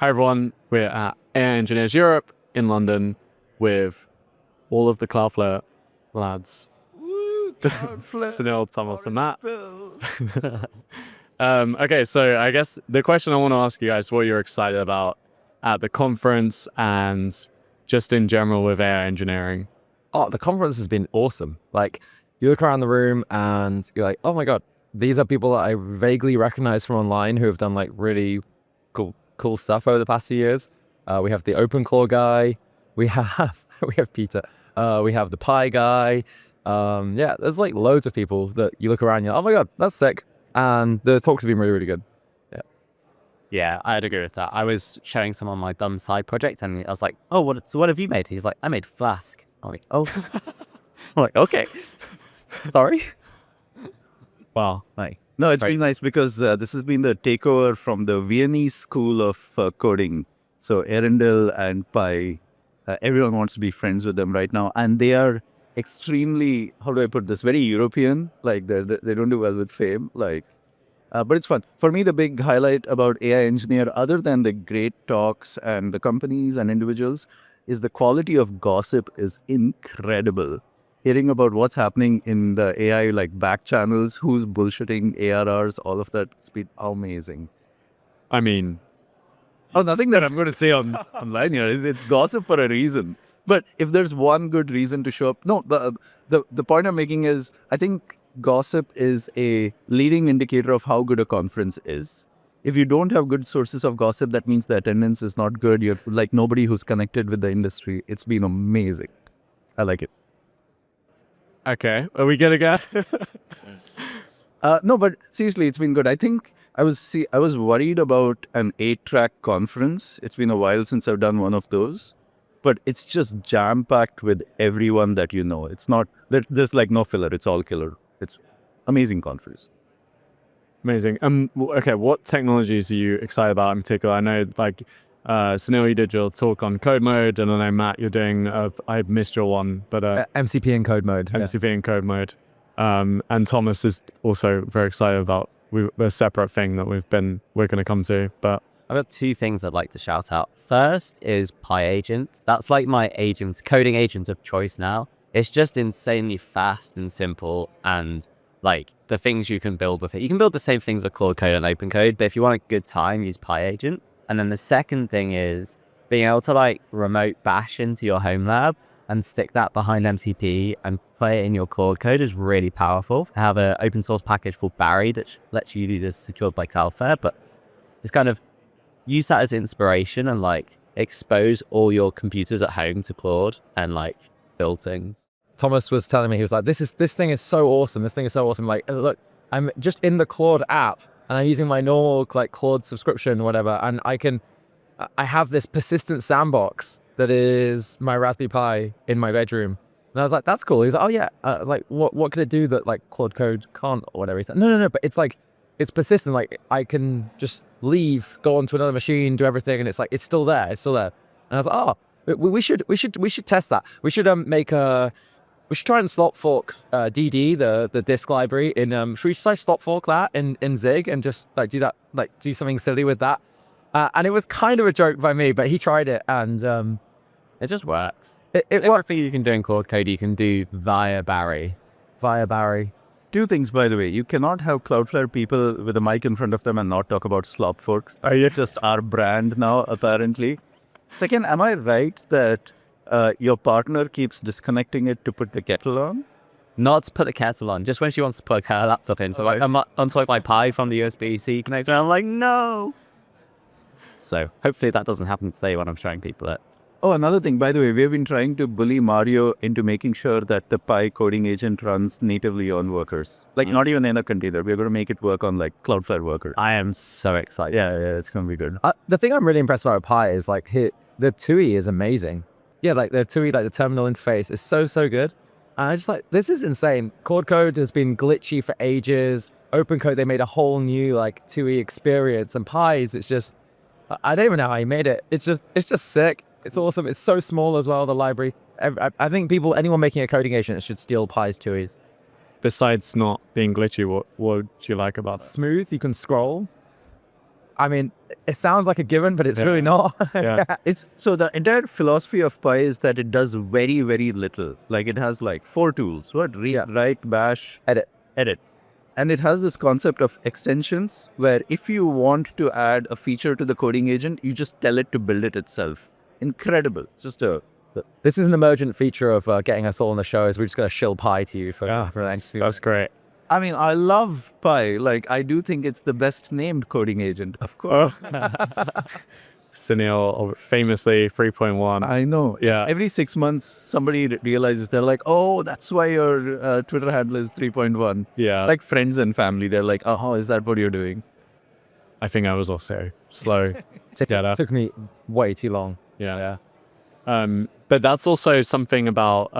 Hi everyone, we're at AI Engineers Europe in London with all of the Cloudflare lads. Woo, Cloudflare. Sunil, Thomas, and Matt. Bill. Okay, so I guess the question I want to ask you guys, what you're excited about at the conference and just in general with AI engineering. Oh, the conference has been awesome. Like, you look around the room and you're like, oh my God, these are people that I vaguely recognize from online who have done like really cool stuff over the past few years. We have the OpenClaw guy. We have Peter. We have the Pi guy. Yeah, there's like loads of people that you look around and you're like, oh my God, that's sick. And the talks have been really, really good. Yeah, I'd agree with that. I was showing someone my dumb side project and I was like, oh, what have you made? He's like, I made Flask. I'm like, oh. I'm like, okay. Sorry. Wow. Like, No, it's been nice because this has been the takeover from the Viennese school of coding. So Arundel and Pi, everyone wants to be friends with them right now. And they are extremely, how do I put this, very European. Like they don't do well with fame. Like, but it's fun. For me, the big highlight about AI Engineer, other than the great talks and the companies and individuals, is the quality of gossip is incredible. Hearing about what's happening in the AI like back channels, who's bullshitting ARRs, all of that, it's been amazing. I mean, Nothing that I'm going to say online here. It's gossip for a reason. But if there's one good reason to show up, no, the point I'm making is I think gossip is a leading indicator of how good a conference is. If you don't have good sources of gossip, that means the attendance is not good. You're like nobody who's connected with the industry. It's been amazing. I like it. okay, are we good again? No, but seriously, it's been good. I think I was worried about an 8-track conference. It's been a while since I've done one of those, but it's just jam-packed with everyone that you know. It's not, there's like no filler. It's all killer. It's amazing conference. Amazing. Okay, what technologies are you excited about in particular? I know like Sunil, you did your talk on code mode, and I know Matt, you're doing, I missed your one, but MCP in code mode. MCP in code mode. And Thomas is also very excited about a separate thing that we're going to come to, but I've got two things I'd like to shout out. First is Pi Agent. That's like my coding agent of choice now. It's just insanely fast and simple, and like the things you can build with it. You can build the same things with Claude Code and OpenCode, but if you want a good time, use Pi Agent. And then the second thing is being able to like remote bash into your home lab and stick that behind MCP and play it in your Claude Code is really powerful. I have an open source package called Barry that lets you do this secured by Cloudflare, but it's kind of use that as inspiration and like expose all your computers at home to Claude and like build things. Thomas was telling me, he was like, this thing is so awesome. This thing is so awesome. Like, look, I'm just in the Claude app and I'm using my normal like Claude subscription or whatever. And I have this persistent sandbox that is my Raspberry Pi in my bedroom. And I was like, that's cool. He was like, oh yeah. I was like, what could it do that like Claude Code can't or whatever? He said, no, but it's like, it's persistent. Like I can just leave, go onto another machine, do everything. And it's like, it's still there. It's still there. And I was like, oh, we should test that. We should we should try and slot fork DD, the disk library in, should we try slot fork that in Zig and just like do that, like do something silly with that? And it was kind of a joke by me, but he tried it and It just works. Everything you can do in Claude Code, you can do via Barry. Two things, by the way. You cannot have Cloudflare people with a mic in front of them and not talk about slop forks. It's just our brand now, apparently. Second, am I right that your partner keeps disconnecting it to put the kettle on? Not to put the kettle on, just when she wants to plug her laptop in. So like, I'm unplug my Pi from the USB-C connector, and I'm like, no. So hopefully that doesn't happen today when I'm showing people it. Oh, another thing, by the way, we've been trying to bully Mario into making sure that the Pi coding agent runs natively on workers. Like not even in a container. We're going to make it work on like Cloudflare workers. I am so excited. Yeah, it's going to be good. The thing I'm really impressed about with Pi is like the TUI is amazing. Yeah, like the TUI, like the terminal interface is so good. And I just like, this is insane. Claude Code has been glitchy for ages. OpenCode, they made a whole new like TUI experience, and Pi's, it's just, I don't even know how he made it. It's just sick. It's awesome. It's so small as well, the library. I think anyone making a coding agent should steal Pi's TUIs. besides not being glitchy, what do you like about it? Smooth, you can scroll. I mean, it sounds like a given, but it's really not. Yeah. It's so the entire philosophy of Pi is that it does very, very little. Like it has like 4 tools: what read, Yeah. write, bash, Edit. and it has this concept of extensions where if you want to add a feature to the coding agent, you just tell it to build it itself. Incredible. Just a This is an emergent feature of getting us all on the show. Is we're just going to shill Pi to you for the next. That's great. I mean, I love Pi. Like, I do think it's the best named coding agent. Of course. Sunil, famously 3.1. I know. Yeah. Every 6 months, somebody realizes they're like, oh, that's why your Twitter handle is 3.1. Yeah. Like friends and family, they're like, oh, is that what you're doing? I think I was also slow. It took me way too long. Yeah. But that's also something about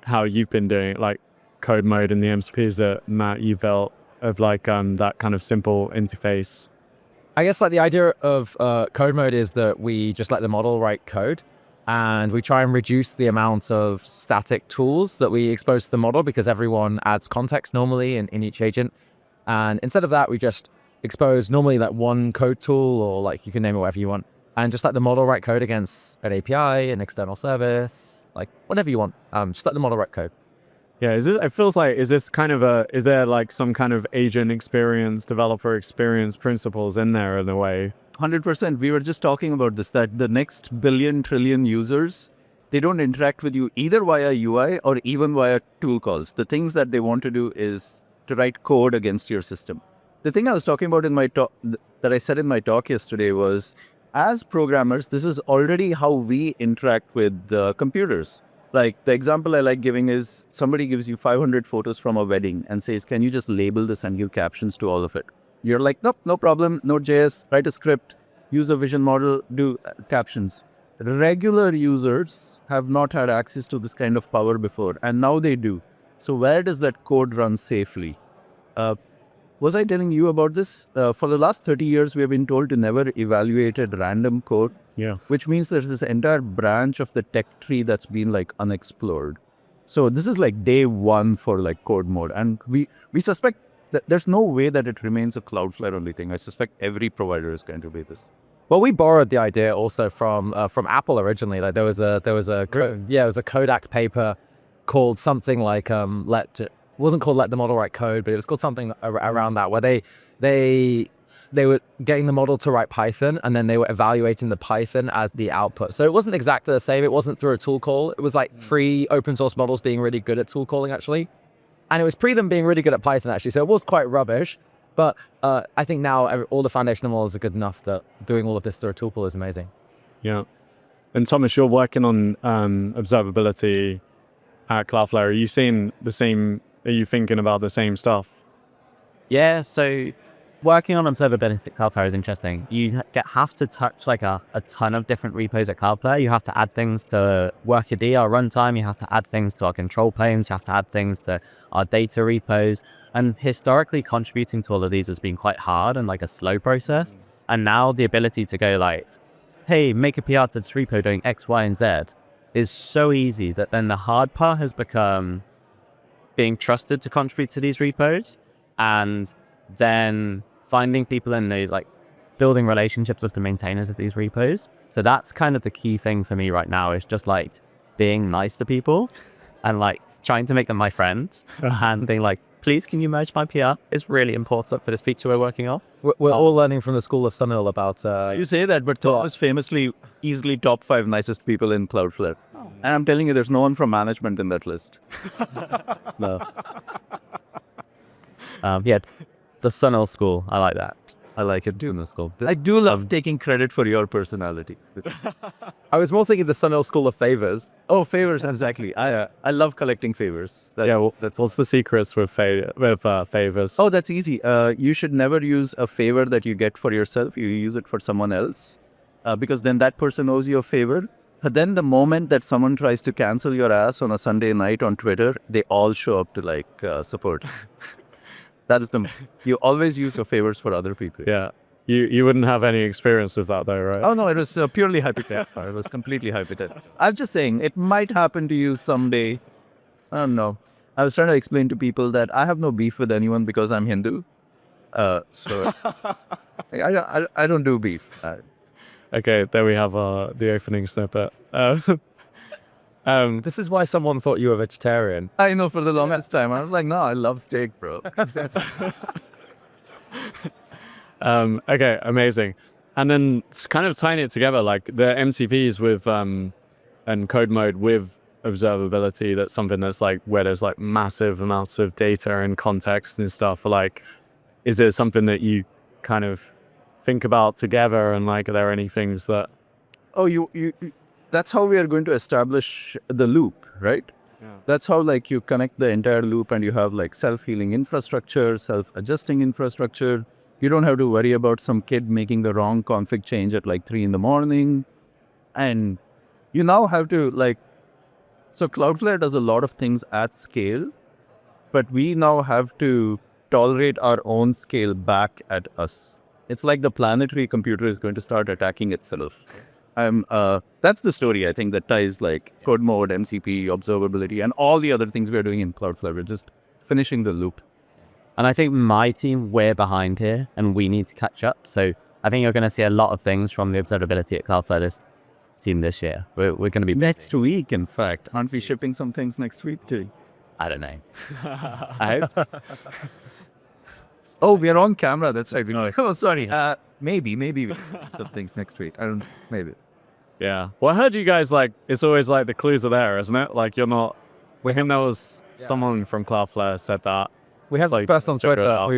how you've been doing, like code mode and the MCPs that Matt, you built of like that kind of simple interface. I guess like the idea of code mode is that we just let the model write code, and we try and reduce the amount of static tools that we expose to the model, because everyone adds context normally in each agent. And instead of that, we just expose normally like one code tool, or like you can name it whatever you want, and just let the model write code against an API, an external service, like whatever you want. Just let the model write code. Yeah, it feels like, is there like some kind of agent experience, developer experience principles in there in a way? 100%. We were just talking about this, that the next billion trillion users, they don't interact with you either via UI or even via tool calls. The things that they want to do is to write code against your system. The thing I was talking about in my talk, that I said in my talk yesterday, was as programmers, this is already how we interact with computers. Like the example I like giving is somebody gives you 500 photos from a wedding and says, can you just label this and give captions to all of it? You're like, nope, no problem. Node.js, write a script, use a vision model, do captions. Regular users have not had access to this kind of power before, and now they do. So where does that code run safely? Was I telling you about this? For the last 30 years, we have been told to never evaluate random code. Yeah. Which means there's this entire branch of the tech tree that's been like unexplored. So this is like day one for like code mode. And we suspect that there's no way that it remains a Cloudflare only thing. I suspect every provider is going to be this. Well, we borrowed the idea also from Apple originally. Like there was a Kodak paper called something like it wasn't called Let the Model Write Code, but it was called something around that, where they were getting the model to write Python, and then they were evaluating the Python as the output. So it wasn't exactly the same. It wasn't through a tool call. It was like free open source models being really good at tool calling, actually. And it was pre them being really good at Python, actually. So it was quite rubbish. But I think now all the foundational models are good enough that doing all of this through a tool call is amazing. Yeah. And Thomas, you're working on observability at Cloudflare. Are you seeing the same? Are you thinking about the same stuff? Yeah, so working on observability at Cloudflare is interesting. You have to touch like a ton of different repos at Cloudflare. You have to add things to workerd, our runtime. You have to add things to our control planes. You have to add things to our data repos. And historically, contributing to all of these has been quite hard and like a slow process. And now the ability to go like, hey, make a PR to this repo doing X, Y, and Z is so easy that then the hard part has become being trusted to contribute to these repos, and then finding people in those, like building relationships with the maintainers of these repos. So that's kind of the key thing for me right now, is just like being nice to people and like trying to make them my friends and being like, please, can you merge my PR? It's really important for this feature we're working on. We're all learning from the school of Sunil about... You say that, but Thomas famously easily top 5 nicest people in Cloudflare. And I'm telling you, there's no one from management in that list. No. Yeah, the Sunil school. I like that. I like it too. Sunil school. I do love taking credit for your personality. I was more thinking the Sunil school of favors. Oh, favors, exactly. I love collecting favors. What's the secrets with favors? Oh, that's easy. You should never use a favor that you get for yourself. You use it for someone else, because then that person owes you a favor. But then the moment that someone tries to cancel your ass on a Sunday night on Twitter, they all show up to like support. That is you always use your favors for other people. Yeah. You wouldn't have any experience with that though, right? Oh no, it was purely hypothetical. It was completely hypothetical. I'm just saying it might happen to you someday. I don't know. I was trying to explain to people that I have no beef with anyone because I'm Hindu. So I don't do beef. Okay, there we have the opening snippet. This is why someone thought you were vegetarian. I know for the longest time. I was like, no, I love steak, bro. Okay, amazing. And then kind of tying it together, like the MCPs with and code mode with observability, that's something that's like where there's like massive amounts of data and context and stuff. Like, is there something that you kind of think about together, and like, are there any things that... Oh, you that's how we are going to establish the loop, right? Yeah. That's how like you connect the entire loop, and you have like self-healing infrastructure, self-adjusting infrastructure. You don't have to worry about some kid making the wrong config change at like 3 a.m. And you now have to like, so Cloudflare does a lot of things at scale, but we now have to tolerate our own scale back at us. It's like the planetary computer is going to start attacking itself. That's the story, I think, that ties like code mode, MCP, observability, and all the other things we're doing in Cloudflare. We're just finishing the loop. And I think my team, we're behind here and we need to catch up. So I think you're going to see a lot of things from the observability at Cloudflare team this year. We're going to be Next week, in fact. Aren't we shipping some things next week too? I don't know. I hope. Oh, we're on camera. That's right. Oh, sorry. Maybe we some things next week. I don't. Maybe. Yeah. Well, I heard you guys like, it's always like the clues are there, isn't it? Like you're not... I think there was someone from Cloudflare said that. We have this like, person on let's check it Twitter out.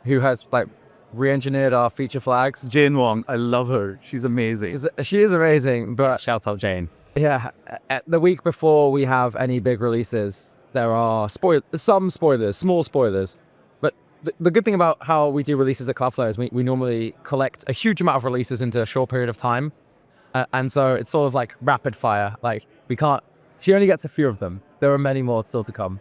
who has like re-engineered our feature flags. Jane Wong. I love her. She's amazing. She is amazing, but Shout out Jane. yeah, the week before we have any big releases, there are some spoilers, small spoilers. But the good thing about how we do releases at Cloudflare is we normally collect a huge amount of releases into a short period of time. And so it's sort of like rapid fire. Like she only gets a few of them. There are many more still to come.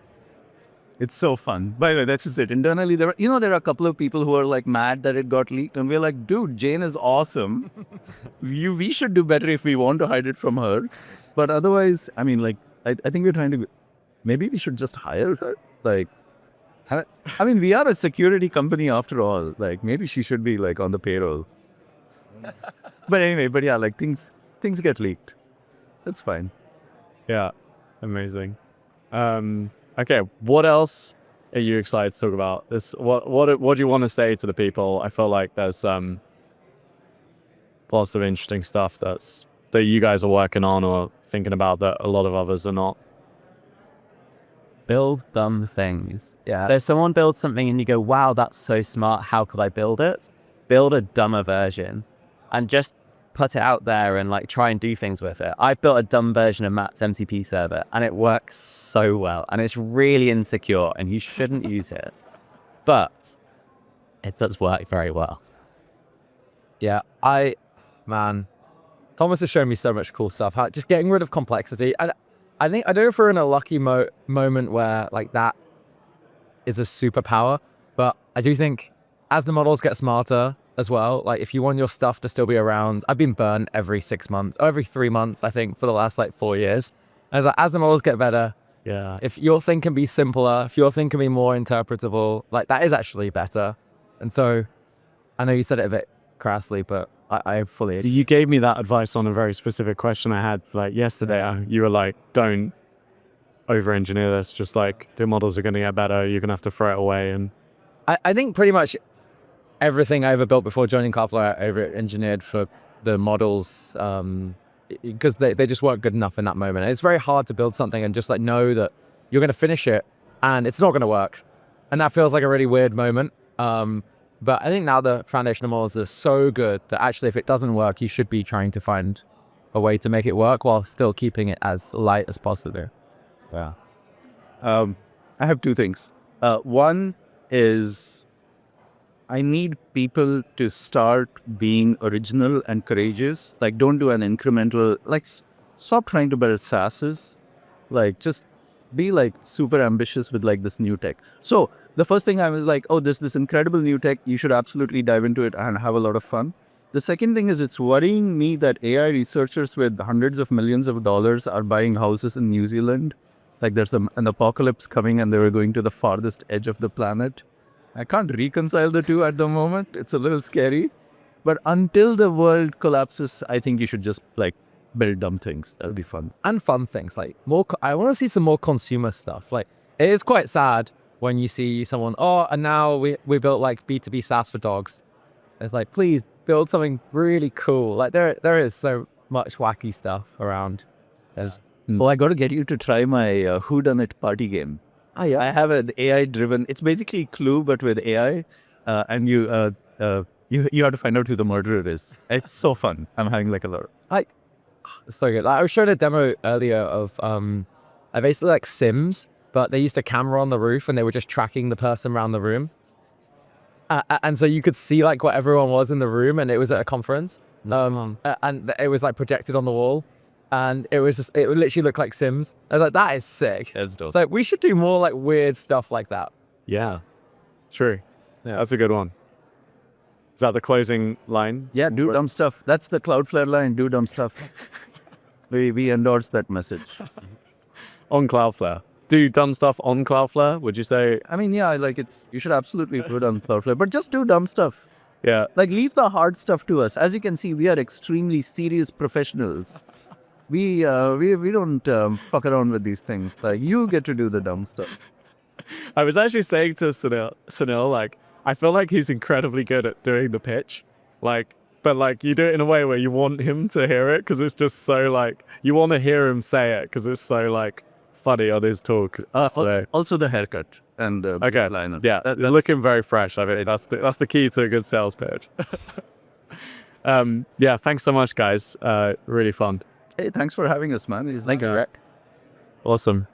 It's so fun. By the way, that's just it. Internally, there are a couple of people who are like mad that it got leaked, and we're like, dude, Jane is awesome. We should do better if we want to hide it from her. But otherwise, I mean, like, I think we're trying to. Maybe we should just hire her. Like, I mean, we are a security company after all. Like, maybe she should be like on the payroll. But anyway, yeah, like things get leaked. That's fine. Yeah. Amazing. Okay, what else are you excited to talk about? What do you want to say to the people? I feel like there's lots of interesting stuff that you guys are working on or thinking about that a lot of others are not. Build dumb things. Yeah. So if someone builds something and you go, wow, that's so smart, how could I build it? Build a dumber version and just put it out there and like try and do things with it. I built a dumb version of Matt's MCP server and it works so well and it's really insecure and you shouldn't use it, but it does work very well. Yeah, Thomas has shown me so much cool stuff. Just getting rid of complexity. And I don't know if we're in a lucky moment where like that is a superpower, but I do think as the models get smarter as well, like if you want your stuff to still be around, I've been burned every 6 months, or every 3 months, I think, for the last like 4 years. And as the models get better, Yeah. if your thing can be simpler, if your thing can be more interpretable, like that is actually better. And so I know you said it a bit crassly, but I fully agree. You gave me that advice on a very specific question I had like yesterday. You were like, don't over-engineer this. Just like the models are going to get better. You're going to have to throw it away. And I think pretty much everything I ever built before joining Cloudflare, I over-engineered for the models because they just weren't good enough in that moment. It's very hard to build something and just like know that you're going to finish it and it's not going to work. And that feels like a really weird moment. But I think now the foundational models are so good that actually if it doesn't work, you should be trying to find a way to make it work while still keeping it as light as possible. Yeah. I have two things. One is I need people to start being original and courageous. Like, don't do an incremental, like, stop trying to build SaaSes. Like, just be like super ambitious with like this new tech. So the first thing I was like, oh, there's this incredible new tech. You should absolutely dive into it and have a lot of fun. The second thing is it's worrying me that AI researchers with hundreds of millions of dollars are buying houses in New Zealand. Like there's an apocalypse coming and they were going to the farthest edge of the planet. I can't reconcile the two at the moment. It's a little scary. But until the world collapses, I think you should just like build dumb things. That'll be fun. And fun things like more. I want to see some more consumer stuff. Like it is quite sad when you see someone, oh, and now we built like B2B SaaS for dogs. It's like, please build something really cool. Like there is so much wacky stuff around. Well, I got to get you to try my whodunit party game. Oh yeah. I have an AI-driven. It's basically Clue but with AI, and you have to find out who the murderer is. It's so fun. I'm having like a lot. So good. Like, I was showing a demo earlier of basically like Sims, but they used a camera on the roof and they were just tracking the person around the room. And so you could see like what everyone was in the room, and it was at a conference. And it was like projected on the wall, and it literally looked like Sims. I was like, that is sick. That's dope. It's like we should do more like weird stuff like that. Yeah, true. Yeah. That's a good one. Is that the closing line? Yeah, do dumb stuff. That's the Cloudflare line. Do dumb stuff. we endorse that message. On Cloudflare. Do dumb stuff on Cloudflare, would you say? I mean, yeah, like you should absolutely put it on Cloudflare, but just do dumb stuff. Yeah. Like leave the hard stuff to us. As you can see, we are extremely serious professionals. We don't fuck around with these things. Like you get to do the dumb stuff. I was actually saying to Sunil, like, I feel like he's incredibly good at doing the pitch. Like, but like you do it in a way where you want him to hear it because it's just so like, you want to hear him say it because it's so like funny on his talk. So. Also the haircut and the Okay. liner. Yeah, That's looking very fresh. I mean, that's the key to a good sales pitch. Yeah, thanks so much, guys. Really fun. Hey, thanks for having us, man. It's Thank you, Rick. Awesome.